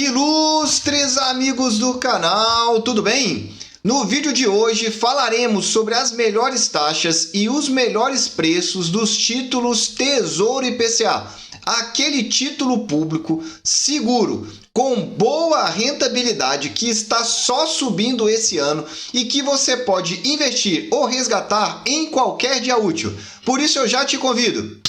Ilustres amigos do canal, tudo bem? No vídeo de hoje falaremos sobre as melhores taxas e os melhores preços dos títulos Tesouro IPCA, aquele título público seguro, com boa rentabilidade que está só subindo esse ano e que você pode investir ou resgatar em qualquer dia útil. Por isso eu já te convido.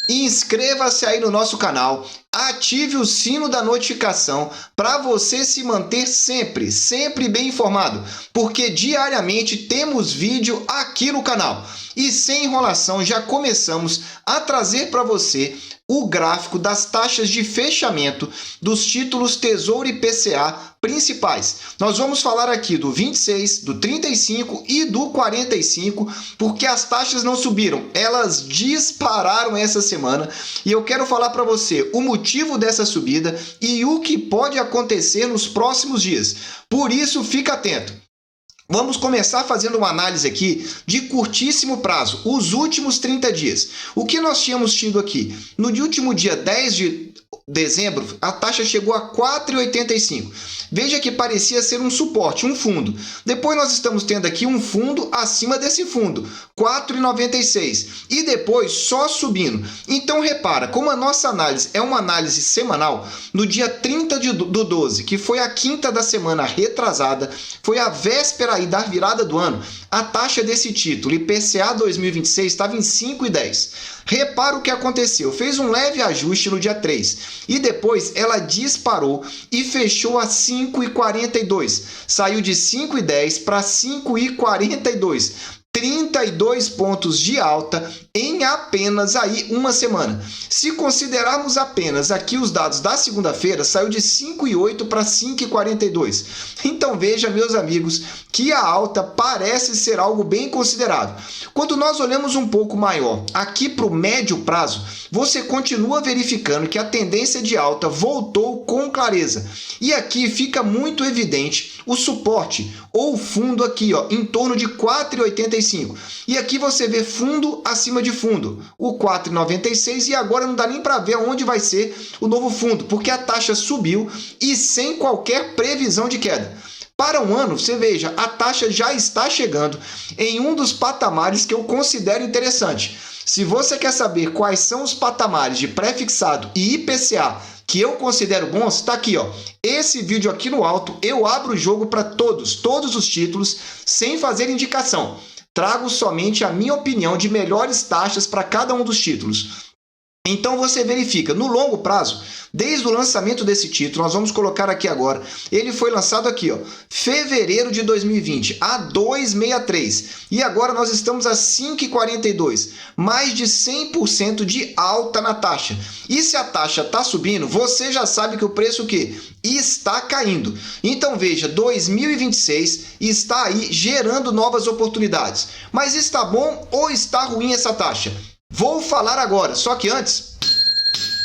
Inscreva-se aí no nosso canal, ative o sino da notificação para você se manter sempre bem informado, porque diariamente temos vídeo aqui no canal. E sem enrolação, já começamos a trazer para você o gráfico das taxas de fechamento dos títulos Tesouro IPCA principais. Nós vamos falar aqui do 26, do 35 e do 45, porque as taxas não subiram, elas dispararam essa semana. E eu quero falar para você o motivo dessa subida e o que pode acontecer nos próximos dias. Por isso, fica atento. Vamos começar fazendo uma análise aqui de curtíssimo prazo, os últimos 30 dias. O que nós tínhamos tido aqui? No último dia 10 de dezembro, a taxa chegou a 4,85. Veja que parecia ser um suporte, um fundo. Depois nós estamos tendo aqui um fundo acima desse fundo, 4,96. E depois só subindo. Então repara, como a nossa análise é uma análise semanal, no dia 30 do 12, que foi a quinta da semana retrasada, foi a véspera aí da virada do ano, a taxa desse título IPCA 2026 estava em 5,10. Repara o que aconteceu, fez um leve ajuste no dia 3 e depois ela disparou e fechou a 5,42. Saiu de 5,10 para 5,42. 32 pontos de alta em apenas aí uma semana. Se considerarmos apenas aqui os dados da segunda-feira, saiu de 5,8 para 5,42. Então veja, meus amigos, que a alta parece ser algo bem considerável. Quando nós olhamos um pouco maior aqui para o médio prazo, você continua verificando que a tendência de alta voltou com clareza. E aqui fica muito evidente o suporte ou fundo aqui, ó, em torno de 4,85. E aqui você vê fundo acima de fundo, o 4,96, e agora não dá nem para ver onde vai ser o novo fundo, porque a taxa subiu e sem qualquer previsão de queda. Para um ano, você veja, a taxa já está chegando em um dos patamares que eu considero interessante. Se você quer saber quais são os patamares de pré-fixado e IPCA que eu considero bons, está aqui, ó. Esse vídeo aqui no alto, eu abro o jogo para todos os títulos, sem fazer indicação. Trago somente a minha opinião de melhores taxas para cada um dos títulos. Então você verifica, no longo prazo, desde o lançamento desse título, nós vamos colocar aqui agora, ele foi lançado aqui, ó, fevereiro de 2020, a 2,63, e agora nós estamos a 5,42, mais de 100% de alta na taxa. E se a taxa está subindo, você já sabe que o preço o quê? Está caindo. Então veja, 2026 está aí gerando novas oportunidades. Mas está bom ou está ruim essa taxa? Vou falar agora, só que antes,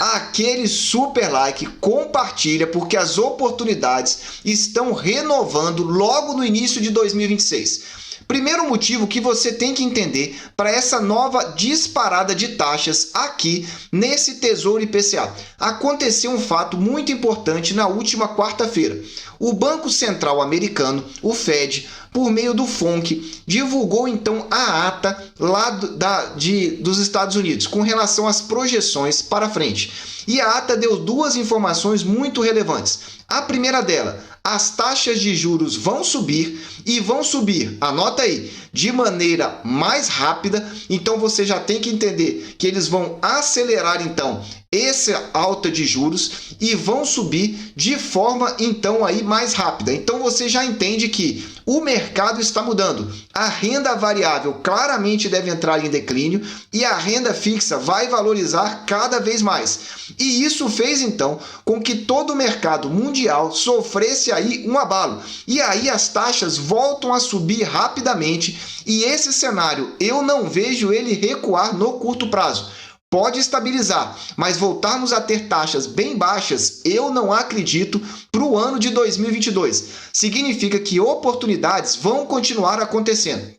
aquele super like, compartilha, porque as oportunidades estão renovando logo no início de 2026. Primeiro motivo que você tem que entender para essa nova disparada de taxas aqui nesse Tesouro IPCA. Aconteceu um fato muito importante na última quarta-feira. O Banco Central Americano, o Fed, por meio do FONC, divulgou então a ata lá dos Estados Unidos com relação às projeções para frente. E a ata deu duas informações muito relevantes. A primeira dela, as taxas de juros vão subir e vão subir, anota aí, de maneira mais rápida. Então você já tem que entender que eles vão acelerar então essa alta de juros e vão subir de forma então aí mais rápida. Então você já entende que o mercado está mudando. A renda variável claramente deve entrar em declínio e a renda fixa vai valorizar cada vez mais. E isso fez então com que todo o mercado mundial sofresse aí um abalo. E aí as taxas voltam a subir rapidamente e esse cenário eu não vejo ele recuar no curto prazo. Pode estabilizar, mas voltarmos a ter taxas bem baixas, eu não acredito para o ano de 2022. Significa que oportunidades vão continuar acontecendo.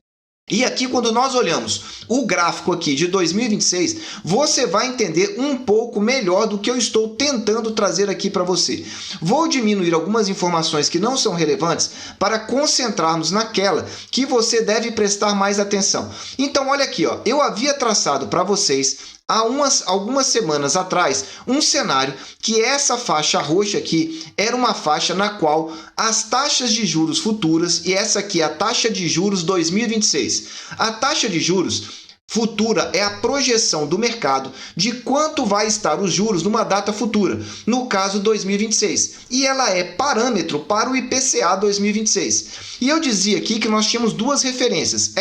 E aqui, quando nós olhamos o gráfico aqui de 2026, você vai entender um pouco melhor do que eu estou tentando trazer aqui para você. Vou diminuir algumas informações que não são relevantes para concentrarmos naquela que você deve prestar mais atenção. Então, olha aqui, ó, eu havia traçado para vocês há algumas semanas atrás, um cenário que essa faixa roxa aqui era uma faixa na qual as taxas de juros futuras, e essa aqui é a taxa de juros 2026. A taxa de juros futura é a projeção do mercado de quanto vai estar os juros numa data futura, no caso 2026, e ela é parâmetro para o IPCA 2026. E eu dizia aqui que nós tínhamos duas referências,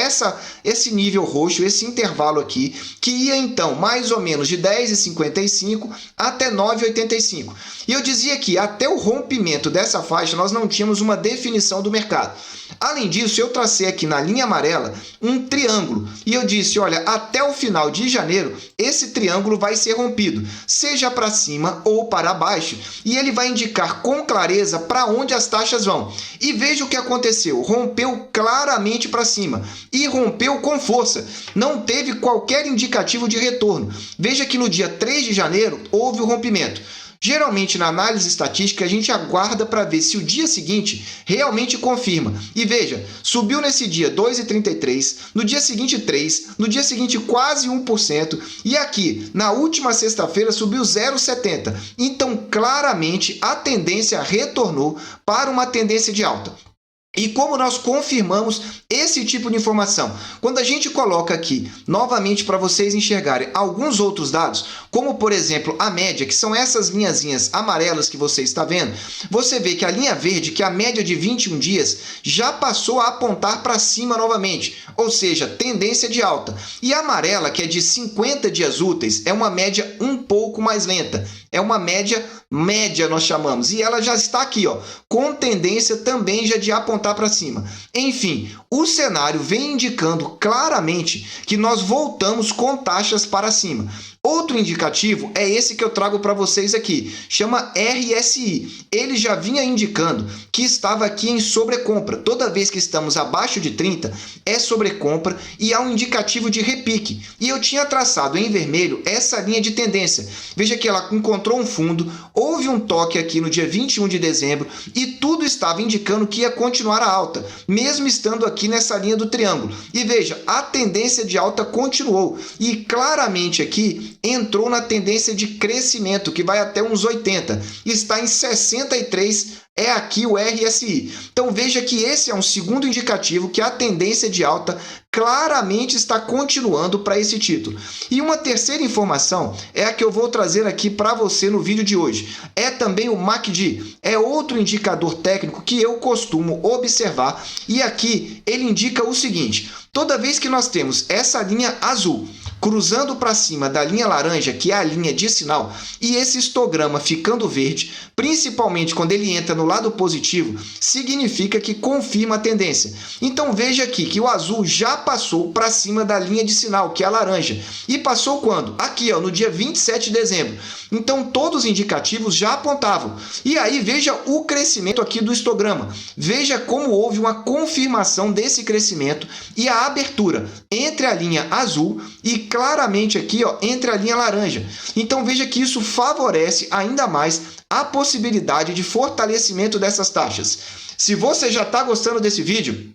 esse nível roxo, esse intervalo aqui, que ia então mais ou menos de 10,55 até 9,85. E eu dizia que até o rompimento dessa faixa nós não tínhamos uma definição do mercado. Além disso, eu tracei aqui na linha amarela um triângulo e eu disse, olha, até o final de janeiro esse triângulo vai ser rompido, seja para cima ou para baixo, e ele vai indicar com clareza para onde as taxas vão. E veja o que aconteceu, rompeu claramente para cima e rompeu com força, não teve qualquer indicativo de retorno. Veja que no dia 3 de janeiro houve o rompimento. Geralmente, na análise estatística, a gente aguarda para ver se o dia seguinte realmente confirma. E veja, subiu nesse dia 2,33, no dia seguinte 3, no dia seguinte quase 1%, e aqui, na última sexta-feira, subiu 0,70. Então, claramente, a tendência retornou para uma tendência de alta. E como nós confirmamos esse tipo de informação? Quando a gente coloca aqui, novamente para vocês enxergarem alguns outros dados, como por exemplo a média, que são essas linhazinhas amarelas que você está vendo, você vê que a linha verde, que é a média de 21 dias, já passou a apontar para cima novamente, ou seja, tendência de alta. E a amarela, que é de 50 dias úteis, é uma média um pouco mais lenta. É uma média nós chamamos, e ela já está aqui, ó, com tendência também já de apontar para cima. Enfim, o cenário vem indicando claramente que nós voltamos com taxas para cima. Outro indicativo é esse que eu trago para vocês aqui, chama RSI. Ele já vinha indicando que estava aqui em sobrecompra. Toda vez que estamos abaixo de 30, é sobrecompra e há um indicativo de repique. E eu tinha traçado em vermelho essa linha de tendência. Veja que ela encontrou um fundo, houve um toque aqui no dia 21 de dezembro e tudo estava indicando que ia continuar a alta, mesmo estando aqui nessa linha do triângulo. E veja, a tendência de alta continuou e claramente aqui entrou na tendência de crescimento, que vai até uns 80, está em 63, é aqui o RSI. Então veja que esse é um segundo indicativo que a tendência de alta claramente está continuando para esse título. E uma terceira informação é a que eu vou trazer aqui para você no vídeo de hoje. É também o MACD, é outro indicador técnico que eu costumo observar e aqui ele indica o seguinte, toda vez que nós temos essa linha azul cruzando para cima da linha laranja, que é a linha de sinal, e esse histograma ficando verde, principalmente quando ele entra no lado positivo, significa que confirma a tendência. Então veja aqui que o azul já passou para cima da linha de sinal, que é a laranja. E passou quando? Aqui, ó, no dia 27 de dezembro. Então todos os indicativos já apontavam. E aí veja o crescimento aqui do histograma. Veja como houve uma confirmação desse crescimento e a abertura entre a linha azul e claramente aqui, ó, entre a linha laranja. Então veja que isso favorece ainda mais a possibilidade de fortalecimento dessas taxas. Se você já está gostando desse vídeo,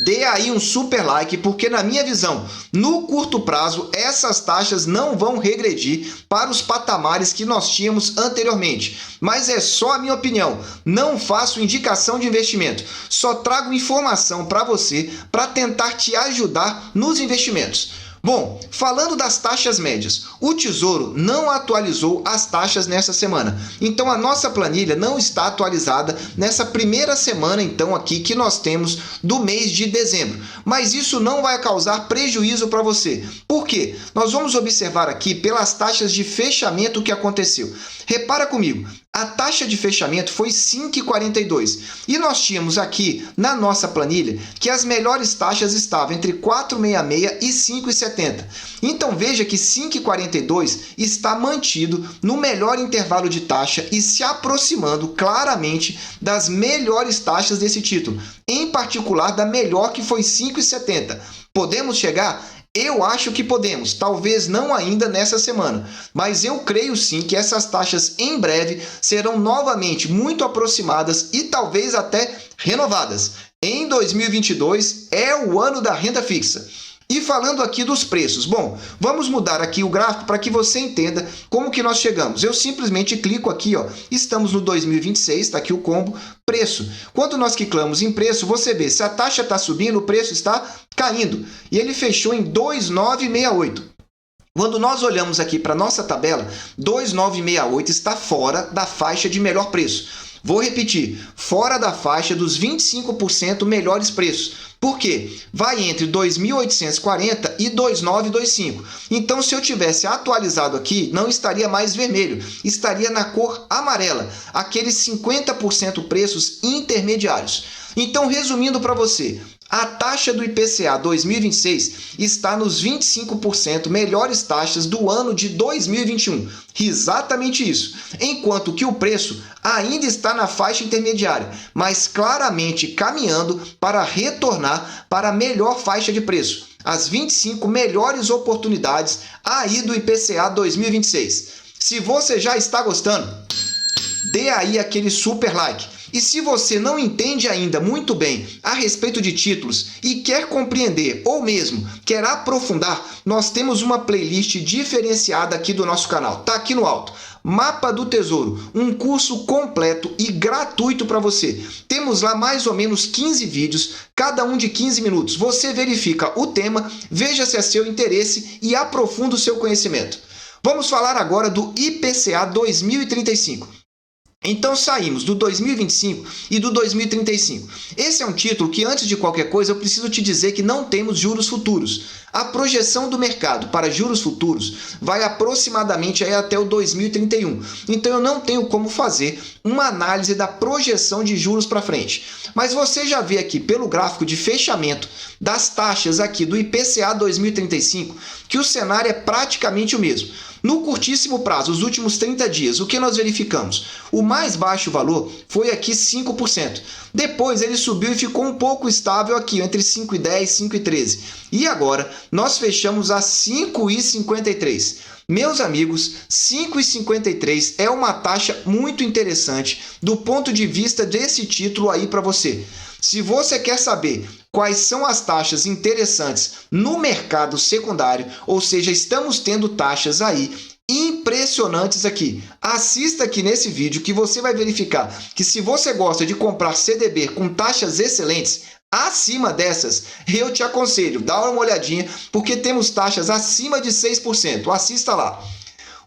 dê aí um super like, porque na minha visão, no curto prazo, essas taxas não vão regredir para os patamares que nós tínhamos anteriormente. Mas é só a minha opinião, não faço indicação de investimento, só trago informação para você para tentar te ajudar nos investimentos. Bom, falando das taxas médias, o Tesouro não atualizou as taxas nessa semana. Então a nossa planilha não está atualizada nessa primeira semana então aqui que nós temos do mês de dezembro. Mas isso não vai causar prejuízo para você. Por quê? Nós vamos observar aqui pelas taxas de fechamento que aconteceu. Repara comigo, a taxa de fechamento foi 5,42 e nós tínhamos aqui na nossa planilha que as melhores taxas estavam entre 4,66 e 5,70. Então veja que 5,42 está mantido no melhor intervalo de taxa e se aproximando claramente das melhores taxas desse título, em particular da melhor que foi 5,70. Podemos chegar? Eu acho que podemos, talvez não ainda nessa semana, mas eu creio sim que essas taxas em breve serão novamente muito aproximadas e talvez até renovadas. Em 2022 é o ano da renda fixa. E falando aqui dos preços, bom, vamos mudar aqui o gráfico para que você entenda como que nós chegamos. Eu simplesmente clico aqui, ó, estamos no 2026, está aqui o combo, preço. Quando nós clicamos em preço, você vê se a taxa está subindo, o preço está caindo. E ele fechou em 2,968. Quando nós olhamos aqui para a nossa tabela, 2,968 está fora da faixa de melhor preço. Vou repetir, fora da faixa dos 25% melhores preços. Por quê? Vai entre 2.840 e 2.925. Então, se eu tivesse atualizado aqui, não estaria mais vermelho, estaria na cor amarela, aqueles 50% preços intermediários. Então, resumindo para você, a taxa do IPCA 2026 está nos 25% melhores taxas do ano de 2021. Exatamente isso. Enquanto que o preço ainda está na faixa intermediária, mas claramente caminhando para retornar para a melhor faixa de preço. As 25 melhores oportunidades aí do IPCA 2026. Se você já está gostando, dê aí aquele super like. E se você não entende ainda muito bem a respeito de títulos e quer compreender ou mesmo quer aprofundar, nós temos uma playlist diferenciada aqui do nosso canal. Tá aqui no alto. Mapa do Tesouro, um curso completo e gratuito para você. Temos lá mais ou menos 15 vídeos, cada um de 15 minutos. Você verifica o tema, veja se é seu interesse e aprofunda o seu conhecimento. Vamos falar agora do IPCA 2035. Então saímos do 2025 e do 2035. Esse é um título que, antes de qualquer coisa, eu preciso te dizer que não temos juros futuros. A projeção do mercado para juros futuros vai aproximadamente aí até o 2031. Então eu não tenho como fazer uma análise da projeção de juros para frente. Mas você já vê aqui pelo gráfico de fechamento das taxas aqui do IPCA 2035 que o cenário é praticamente o mesmo. No curtíssimo prazo, os últimos 30 dias, o que nós verificamos? O mais baixo valor foi aqui 5%. Depois ele subiu e ficou um pouco estável aqui, entre 5,10 e 5,13. E agora nós fechamos a 5,53. Meus amigos, 5,53 é uma taxa muito interessante do ponto de vista desse título aí para você. Se você quer saber quais são as taxas interessantes no mercado secundário, ou seja, estamos tendo taxas aí impressionantes aqui. Assista aqui nesse vídeo que você vai verificar que se você gosta de comprar CDB com taxas excelentes, acima dessas, eu te aconselho, dá uma olhadinha, porque temos taxas acima de 6%. Assista lá.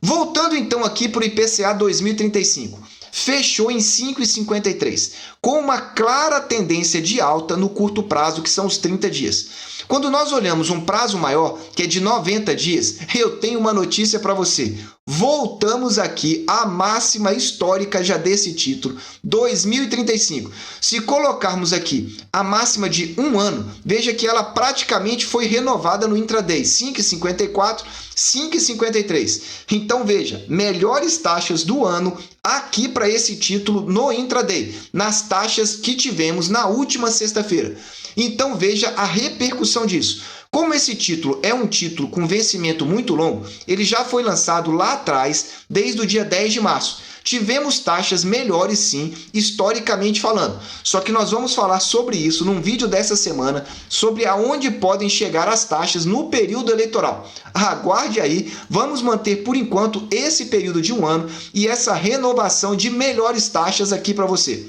Voltando então aqui para o IPCA 2035. Fechou em 5,53, com uma clara tendência de alta no curto prazo, que são os 30 dias. Quando nós olhamos um prazo maior, que é de 90 dias, eu tenho uma notícia para você. Voltamos aqui à máxima histórica já desse título, 2035. Se colocarmos aqui a máxima de um ano, veja que ela praticamente foi renovada no intraday, 5,54, 5,53. Então veja, melhores taxas do ano aqui para esse título no intraday, nas taxas que tivemos na última sexta-feira. Então veja a repercussão disso. Como esse título é um título com vencimento muito longo, ele já foi lançado lá atrás, desde o dia 10 de março. Tivemos taxas melhores sim, historicamente falando. Só que nós vamos falar sobre isso num vídeo dessa semana, sobre aonde podem chegar as taxas no período eleitoral. Aguarde aí, vamos manter por enquanto esse período de um ano e essa renovação de melhores taxas aqui para você.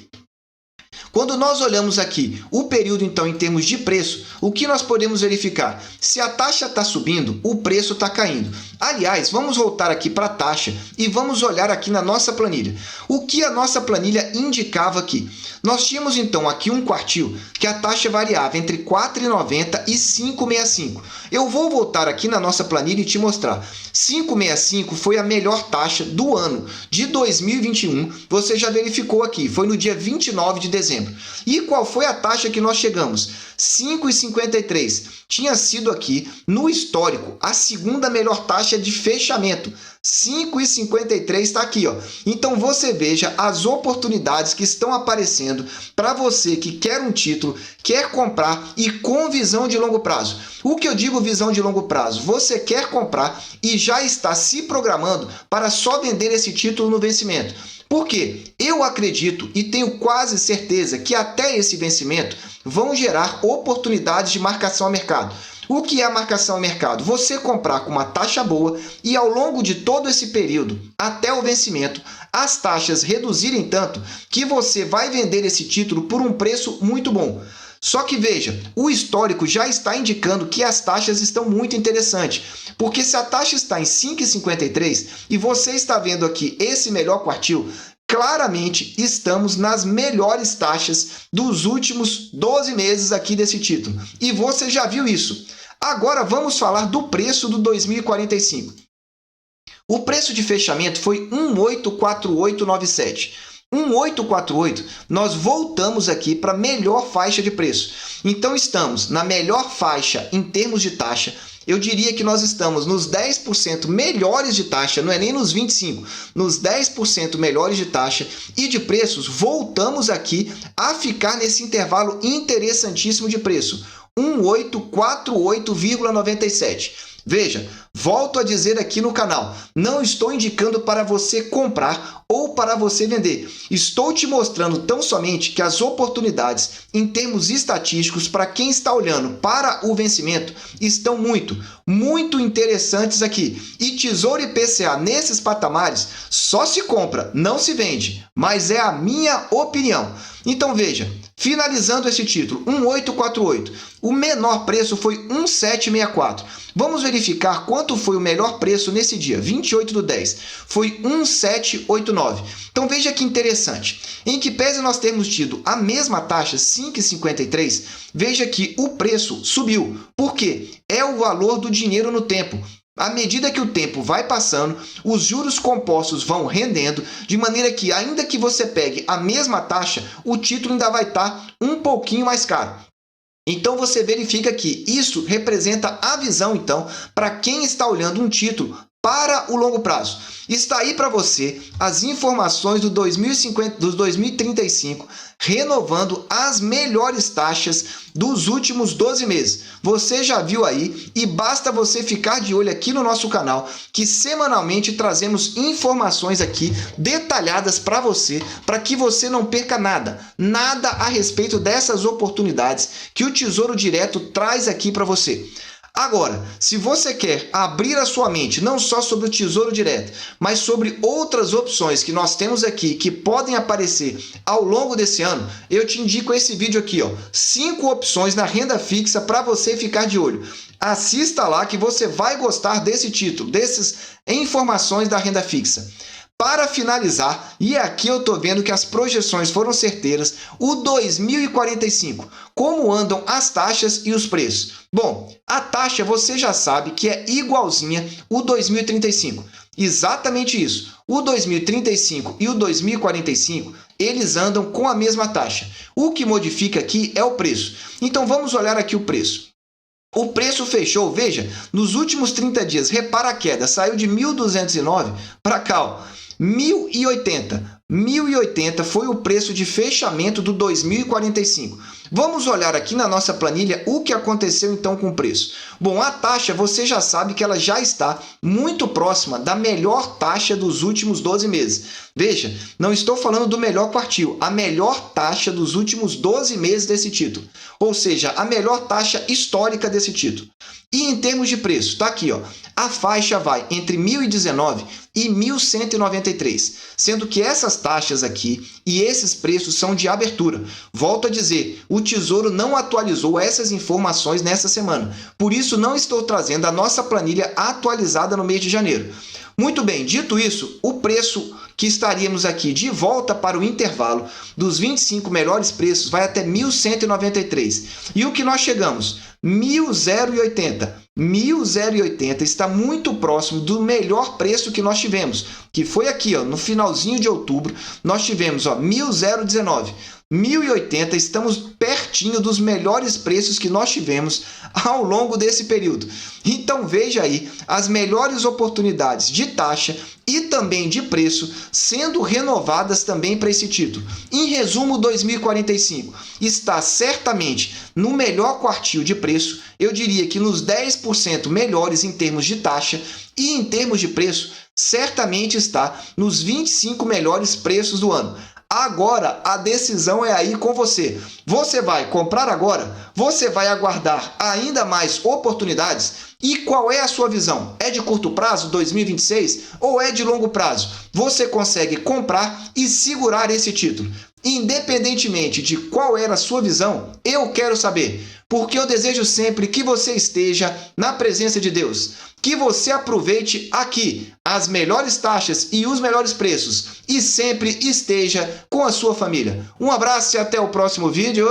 Quando nós olhamos aqui o período, então, em termos de preço, o que nós podemos verificar? Se a taxa está subindo, o preço está caindo. Aliás, vamos voltar aqui para a taxa e vamos olhar aqui na nossa planilha. O que a nossa planilha indicava aqui? Nós tínhamos, então, aqui um quartil que a taxa variava entre R$ 4,90 e R$ 5,65. Eu vou voltar aqui na nossa planilha e te mostrar. R$ 5,65 foi a melhor taxa do ano de 2021. Você já verificou aqui, foi no dia 29 de dezembro. E qual foi a taxa que nós chegamos? R$ 5,53. Tinha sido aqui, no histórico, a segunda melhor taxa de fechamento. R$ 5,53 está aqui, ó. Então você veja as oportunidades que estão aparecendo para você que quer um título, quer comprar e com visão de longo prazo. O que eu digo visão de longo prazo? Você quer comprar e já está se programando para só vender esse título no vencimento. Por quê? Eu acredito e tenho quase certeza que até esse vencimento vão gerar oportunidades de marcação a mercado. O que é a marcação a mercado? Você comprar com uma taxa boa e ao longo de todo esse período, até o vencimento, as taxas reduzirem tanto que você vai vender esse título por um preço muito bom. Só que veja, o histórico já está indicando que as taxas estão muito interessantes, porque se a taxa está em 5,53 e você está vendo aqui esse melhor quartil, claramente estamos nas melhores taxas dos últimos 12 meses aqui desse título. E você já viu isso. Agora vamos falar do preço do 2045. O preço de fechamento foi 184897. 1848, nós voltamos aqui para a melhor faixa de preço. Então estamos na melhor faixa em termos de taxa. Eu diria que nós estamos nos 10% melhores de taxa, não é nem nos 25%, nos 10% melhores de taxa e de preços, voltamos aqui a ficar nesse intervalo interessantíssimo de preço, 1848,97. Veja, volto a dizer aqui no canal, não estou indicando para você comprar ou para você vender. Estou te mostrando tão somente que as oportunidades em termos estatísticos para quem está olhando para o vencimento estão muito interessantes aqui. E Tesouro IPCA nesses patamares só se compra, não se vende, mas é a minha opinião. Então veja, finalizando esse título, 1848, o menor preço foi 1764. Vamos verificar quanto foi o melhor preço nesse dia, 28/10, foi 1789. Então veja que interessante, em que pese nós termos tido a mesma taxa, 5,53, veja que o preço subiu. Por quê? É o valor do dinheiro no tempo. À medida que o tempo vai passando, os juros compostos vão rendendo, de maneira que, ainda que você pegue a mesma taxa, o título ainda vai estar um pouquinho mais caro. Então você verifica que isso representa a visão, então, para quem está olhando um título para o longo prazo. Está aí para você as informações do 2035, renovando as melhores taxas dos últimos 12 meses. Você já viu aí e basta você ficar de olho aqui no nosso canal, que semanalmente trazemos informações aqui detalhadas para que você não perca nada a respeito dessas oportunidades que o Tesouro Direto traz aqui para você. Agora, se você quer abrir a sua mente não só sobre o Tesouro Direto, mas sobre outras opções que nós temos aqui que podem aparecer ao longo desse ano, eu te indico esse vídeo aqui, ó, 5 opções na renda fixa para você ficar de olho. Assista lá que você vai gostar desse título, dessas informações da renda fixa. Para finalizar, e aqui eu estou vendo que as projeções foram certeiras, o 2045, como andam as taxas e os preços? Bom, a taxa você já sabe que é igualzinha o 2035, exatamente isso. O 2035 e o 2045, eles andam com a mesma taxa. O que modifica aqui é o preço. Então vamos olhar aqui o preço. O preço fechou, veja, nos últimos 30 dias, repara a queda, saiu de 1.209 para cá, ó, 1.080. 1.080 foi o preço de fechamento do 2045. Vamos olhar aqui na nossa planilha o que aconteceu então com o preço. Bom, a taxa, você já sabe que ela já está muito próxima da melhor taxa dos últimos 12 meses. Veja, não estou falando do melhor quartil, a melhor taxa dos últimos 12 meses desse título. Ou seja, a melhor taxa histórica desse título. E em termos de preço, tá aqui, ó. A faixa vai entre 1.019 e 1.193, sendo que essas taxas aqui e esses preços são de abertura. Volto a dizer, o Tesouro não atualizou essas informações nessa semana. Por isso, não estou trazendo a nossa planilha atualizada no mês de janeiro. Muito bem, dito isso, o preço que estaríamos aqui de volta para o intervalo dos 25 melhores preços vai até 1.193. E o que nós chegamos? 1.080. 1.080 está muito próximo do melhor preço que nós tivemos, que foi aqui, ó, no finalzinho de outubro, nós tivemos 1.019. 1.080, estamos pertinho dos melhores preços que nós tivemos ao longo desse período. Então veja aí as melhores oportunidades de taxa e também de preço sendo renovadas também para esse título. Em resumo, 2045 está certamente no melhor quartil de preço, eu diria que nos 10% melhores em termos de taxa e em termos de preço, certamente está nos 25 melhores preços do ano. Agora, a decisão é aí com você. Você vai comprar agora? Você vai aguardar ainda mais oportunidades? E qual é a sua visão? É de curto prazo, 2026, ou é de longo prazo? Você consegue comprar e segurar esse título? Independentemente de qual era a sua visão, eu quero saber, porque eu desejo sempre que você esteja na presença de Deus, que você aproveite aqui as melhores taxas e os melhores preços e sempre esteja com a sua família. Um abraço e até o próximo vídeo.